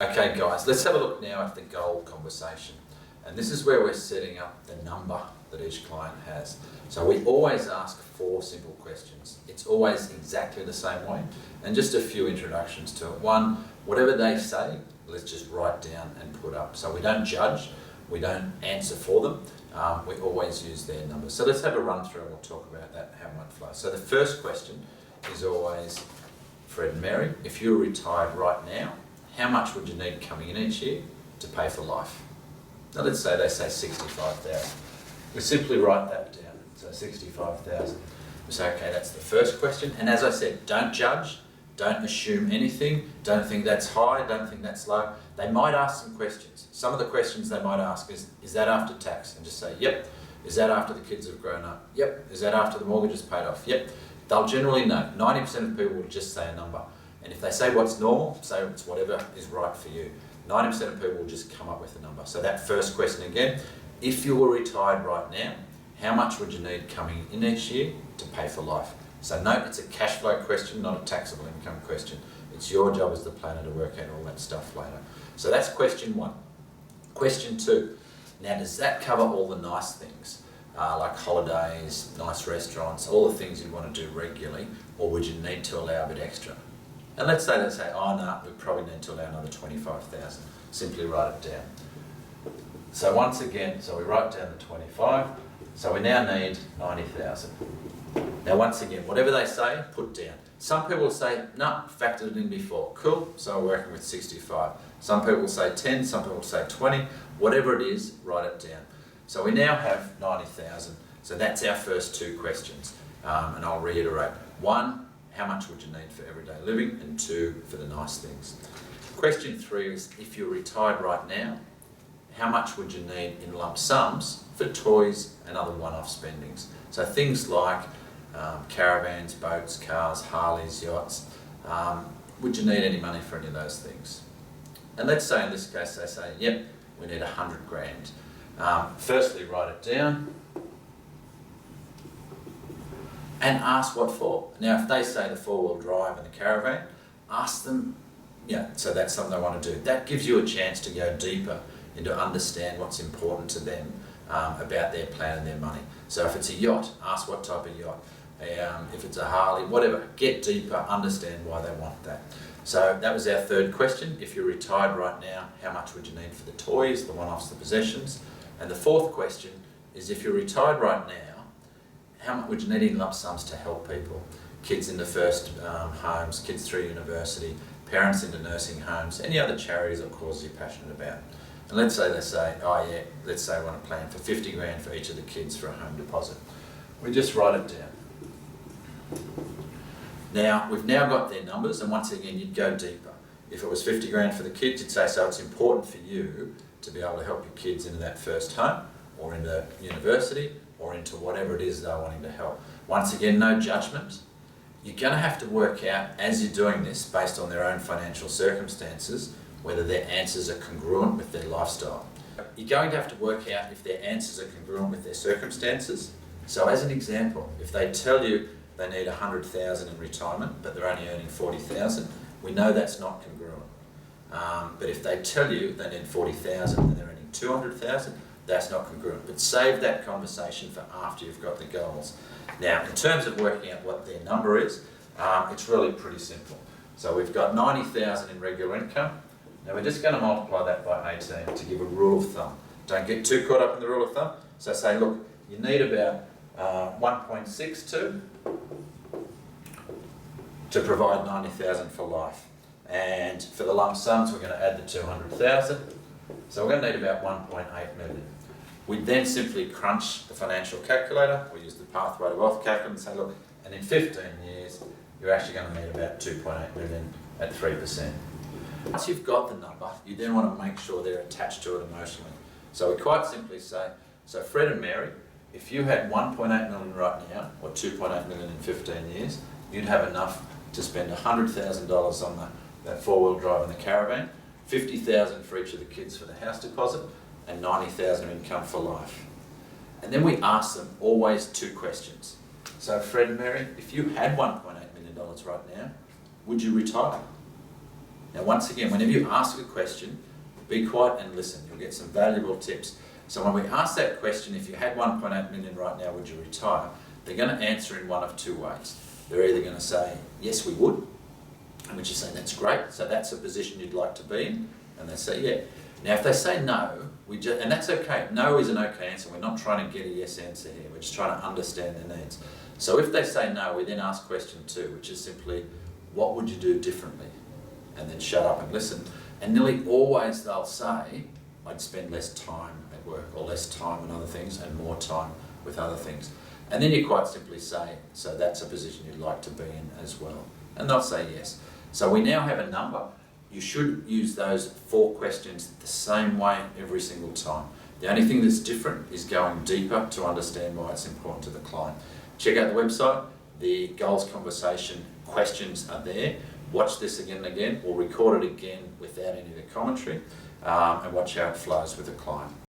Okay guys, let's have a look now at the goal conversation. And this is where we're setting up the number that each client has. So we always ask 4 simple questions. It's always exactly the same way. And just a few introductions to it. 1, whatever they say, let's just write down and put up. So we don't judge, we don't answer for them. We always use their numbers. So let's have a run through and we'll talk about that, how it might flow. So the first question is always, Fred and Mary, if you were retired right now, how much would you need coming in each year to pay for life? Now let's say they say 65,000. We simply write that down. So 65,000. We say, okay, that's the first question. And as I said, don't judge, don't assume anything, don't think that's high, don't think that's low. They might ask some questions. Some of the questions they might ask is that after tax? And just say, yep. Is that after the kids have grown up? Yep. Is that after the mortgage is paid off? Yep. They'll generally know. 90% of people will just say a number. And if they say what's normal, say it's whatever is right for you. 90% of people will just come up with a number. So that first question again, if you were retired right now, how much would you need coming in each year to pay for life? So note, it's a cash flow question, not a taxable income question. It's your job as the planner to work out all that stuff later. So that's question 1. Question 2, now does that cover all the nice things? Like holidays, nice restaurants, all the things you want to do regularly, or would you need to allow a bit extra? And let's say they say, oh no, we probably need to allow another 25,000. Simply write it down. So once again, so we write down the 25, so we now need 90,000. Now once again, whatever they say, put down. Some people will say, no, factored it in before. Cool, so we're working with 65. Some people will say 10, some people will say 20. Whatever it is, write it down. So we now have 90,000. So that's our first 2 questions. And I'll reiterate. 1, how much would you need for everyday living? And 2, for the nice things. Question 3 is, if you're retired right now, how much would you need in lump sums for toys and other one-off spendings? So things like caravans, boats, cars, Harleys, yachts. Would you need any money for any of those things? And let's say in this case they say, yep, we need 100 grand. Firstly, write it down and ask what for. Now, if they say the 4-wheel drive and the caravan, ask them, so that's something they want to do. That gives you a chance to go deeper and to understand what's important to them about their plan and their money. So if it's a yacht, ask what type of yacht. If it's a Harley, whatever, get deeper, understand why they want that. So that was our 3rd question. If you're retired right now, how much would you need for the toys, the one-offs, the possessions? And the 4th question is, if you're retired right now, how much would you need in lump sums to help people? Kids into first homes, kids through university, parents into nursing homes, any other charities or causes you're passionate about. And let's say they say, oh yeah, let's say we want to plan for 50 grand for each of the kids for a home deposit. We just write it down. Now, we've now got their numbers, and once again, you'd go deeper. If it was 50 grand for the kids, you'd say, so it's important for you to be able to help your kids into that first home, or into university, or into whatever it is they're wanting to help. Once again, no judgment. You're going to have to work out, as you're doing this, based on their own financial circumstances, whether their answers are congruent with their lifestyle. You're going to have to work out if their answers are congruent with their circumstances. So as an example, if they tell you they need 100,000 in retirement, but they're only earning 40,000, we know that's not congruent. But if they tell you they need 40,000 and they're earning 200,000, that's not congruent. But save that conversation for after you've got the goals. Now, in terms of working out what their number is, it's really pretty simple. So we've got 90,000 in regular income. Now we're just going to multiply that by 18 to give a rule of thumb. Don't get too caught up in the rule of thumb. So say, look, you need about 1.62 to provide 90,000 for life. And for the lump sums, we're going to add the 200,000. So we're going to need about 1.8 million. We then simply crunch the financial calculator. We use the pathway to wealth calculator and say, look, and in 15 years, you're actually going to need about 2.8 million at 3%. Once you've got the number, you then want to make sure they're attached to it emotionally. So we quite simply say, so Fred and Mary, if you had 1.8 million right now, or 2.8 million in 15 years, you'd have enough to spend $100,000 on that 4-wheel drive and the caravan, 50,000 for each of the kids for the house deposit, and 90,000 of income for life. And then we ask them always 2 questions. So Fred and Mary, if you had $1.8 million right now, would you retire? Now, once again, whenever you ask a question, be quiet and listen. You'll get some valuable tips. So when we ask that question, if you had 1.8 million right now, would you retire? They're going to answer in one of two ways. They're either going to say, yes, we would, and which is saying, that's great, so that's a position you'd like to be in, and they say, yeah. Now, if they say no, and that's okay. No is an okay answer. We're not trying to get a yes answer here. We're just trying to understand their needs. So if they say no, we then ask question 2, which is simply, what would you do differently? And then shut up and listen. And nearly always they'll say, I'd spend less time at work, or less time on other things and more time with other things. And then you quite simply say, so that's a position you'd like to be in as well. And they'll say yes. So we now have a number. You should use those 4 questions the same way every single time. The only thing that's different is going deeper to understand why it's important to the client. Check out the website. The goals conversation questions are there. Watch this again and again, or record it again without any of the commentary, and watch how it flows with the client.